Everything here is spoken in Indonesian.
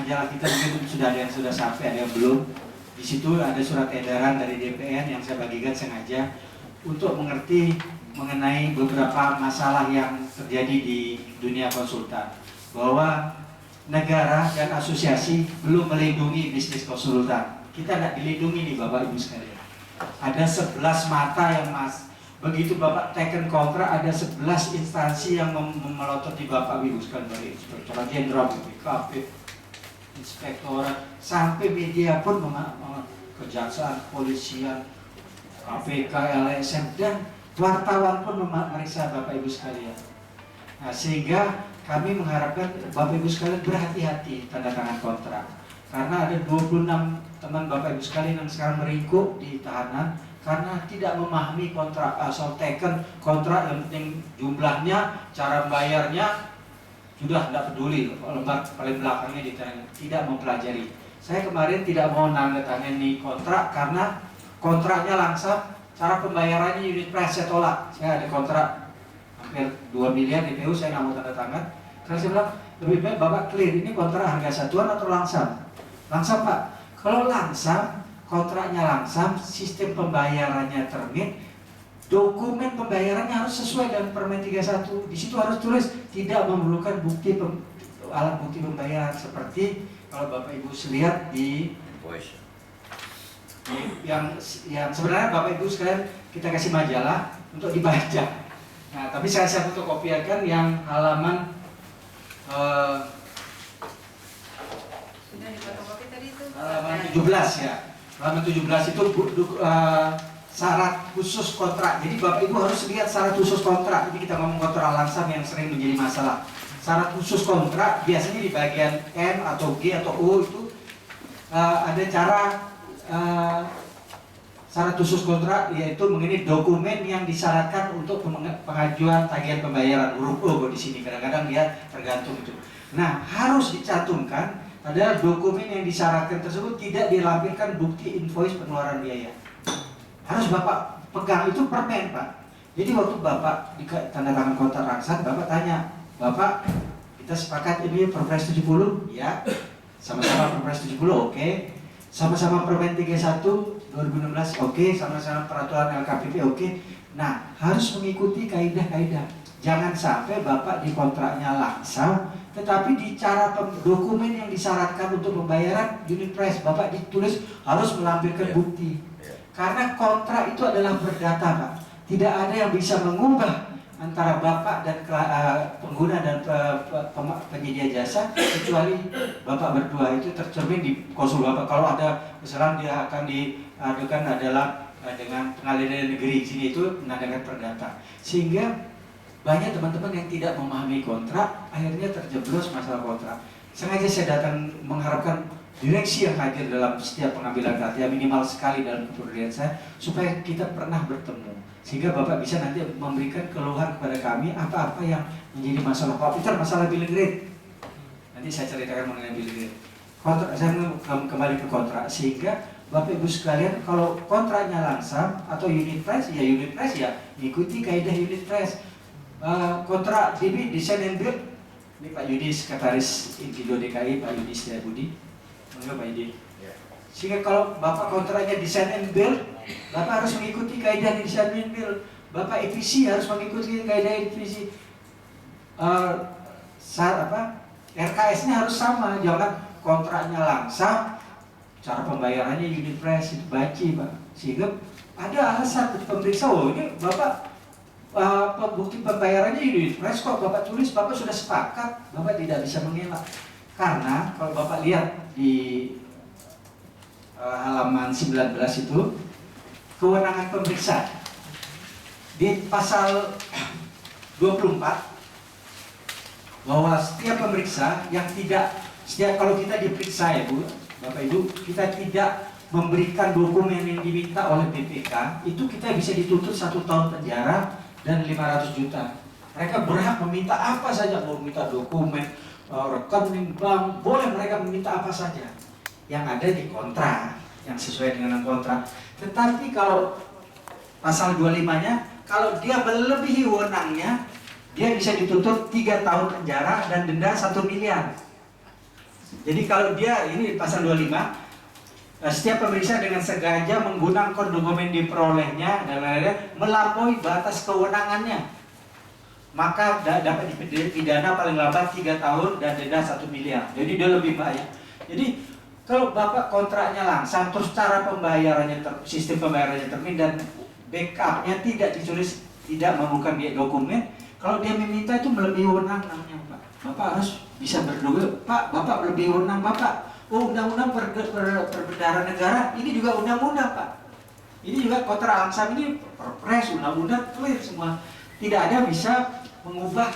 majalah kita mungkin sudah ada yang sudah sampai, ada yang belum. Di situ ada surat edaran dari DPN yang saya bagikan sengaja untuk mengerti mengenai beberapa masalah yang terjadi di dunia konsultan, bahwa negara dan asosiasi belum melindungi bisnis konsultan. Kita nggak dilindungi nih Bapak Ibu sekalian. Ada 11 mata yang begitu Bapak teken kontrak, ada 11 instansi yang melototi Bapak Ibu sekalian, dari Inspektorat Jenderal, BPKP, Inspektorat, sampai media pun kejaksaan, kepolisian, KPK, LSM, dan wartawan pun memeriksa Bapak Ibu sekalian. Nah, sehingga kami mengharapkan Bapak Ibu sekalian berhati-hati tanda tangan kontrak, karena ada 26 teman Bapak Ibu sekalian yang sekarang meringkuk di tahanan karena tidak memahami kontrak, asal teken kontrak, yang penting jumlahnya, cara bayarnya sudah tidak peduli, lembar paling belakangnya ditanya, tidak mempelajari. Saya kemarin tidak mau nandatangani kontrak karena kontraknya langsam, cara pembayarannya unit price saya tolak. Saya ada kontrak hampir 2 miliar di PU, saya nggak mau tanda tangan. Karena saya bilang lebih baik Bapak clear, ini kontrak harga satuan atau langsam? Langsam Pak. Kalau langsam, kontraknya langsam, sistem pembayarannya termit, dokumen pembayarannya harus sesuai dengan Permen 31. Di situ harus tulis tidak memerlukan bukti alat bukti pembayaran, seperti kalau Bapak Ibu lihat di yang sebenarnya Bapak Ibu sekalian kita kasih majalah untuk dibaca. Nah, tapi saya fotokopikan yang halaman halaman 17 ya. Halaman 17 itu syarat khusus kontrak. Jadi Bapak Ibu harus lihat syarat khusus kontrak. Ini kita ngomong kontrak langsam yang sering menjadi masalah. Syarat khusus kontrak biasanya di bagian N atau G atau O itu ada cara syarat khusus kontrak, yaitu mengenai dokumen yang disyaratkan untuk pengajuan tagihan pembayaran, huruf O di sini. Kadang-kadang dia tergantung itu. Nah, harus dicantumkan adalah dokumen yang disyaratkan tersebut tidak dilampirkan bukti invoice pengeluaran biaya. Harus Bapak pegang, itu permen Pak. Jadi waktu Bapak tanda tangan kontrak langsam, Bapak tanya, Bapak kita sepakat ini Perpres 70? Ya. Sama-sama Perpres 70, oke. Sama-sama Permen 31 2016, oke. Sama-sama peraturan LKPP, oke. Nah, harus mengikuti kaidah-kaidah. Jangan sampai Bapak di kontraknya langsam, tetapi di cara dokumen yang disyaratkan untuk pembayaran unit price Bapak ditulis harus melampirkan bukti. Karena kontrak itu adalah berdata Pak. Tidak ada yang bisa mengubah antara Bapak dan pengguna dan penyedia jasa kecuali Bapak berdua. Itu tercermin di konsul Bapak. Kalau ada kesalahan, dia akan diadukan adalah dengan pengadilan negeri sini, itu menandakan perdata. Sehingga banyak teman-teman yang tidak memahami kontrak, akhirnya terjeblos masalah kontrak. Sengaja saya datang mengharapkan direksi yang hadir dalam setiap pengambilan data, minimal sekali dalam kepedulian saya, supaya kita pernah bertemu, sehingga Bapak bisa nanti memberikan keluhan kepada kami apa-apa yang menjadi masalah. Pak Peter, masalah billing rate, nanti saya ceritakan mengenai billing rate. Kontrak, saya kembali ke kontrak, sehingga Bapak Ibu sekalian, kalau kontraknya langsam atau unit price ya ikuti kaidah unit price. Kontrak DB, desain and build, ini Pak Yudi, Sekretaris Inkido DKI, Pak Yudi Setiabudi. Enggak Pak Yudi. Sehingga kalau Bapak kontraknya desain and build, Bapak harus mengikuti kaidah desain and build. Bapak EPC harus mengikuti kaidah EPC. RKS-nya harus sama, jangan kontraknya langsam, cara pembayarannya unit price, itu baci Pak. Sehingga ada alasan pemeriksa, oh ini Bapak bukti pembayarannya unit price kok Bapak tulis, Bapak sudah sepakat, Bapak tidak bisa mengelak. Karena kalau Bapak lihat di halaman 19 itu, kewenangan pemeriksa di pasal 24, bahwa setiap pemeriksa yang kalau kita diperiksa ya Bu, Bapak Ibu, kita tidak memberikan dokumen yang diminta oleh BPK, itu kita bisa dituntut 1 tahun penjara dan 500 juta. Mereka berhak meminta apa saja, mau minta dokumen, rekening bank, boleh mereka meminta apa saja yang ada di kontrak, yang sesuai dengan kontrak. Tetapi kalau pasal 25-nya, kalau dia melebihi wewenangnya, dia bisa dituntut 3 tahun penjara dan denda 1 miliar. Jadi kalau dia, ini pasal 25, setiap pemeriksa dengan sengaja menggunakan dokumen diperolehnya dan lain-lain melampaui batas kewenangannya, maka dapat dipidana paling lambat 3 tahun dan denda 1 miliar. Jadi dia lebih bahaya. Jadi kalau Bapak kontraknya langsung, terus cara pembayarannya, sistem pembayarannya termin dan backupnya tidak ditulis, tidak membuka dokumen, kalau dia meminta itu melebihi wewenang namanya Pak. Bapak harus bisa berdoa, Pak, Bapak melebihi wewenang Bapak. Oh, undang-undang perbendaharaan negara, ini juga undang-undang Pak. Ini juga kontrak langsung, ini perpres, undang-undang clear semua. Tidak ada bisa mengubah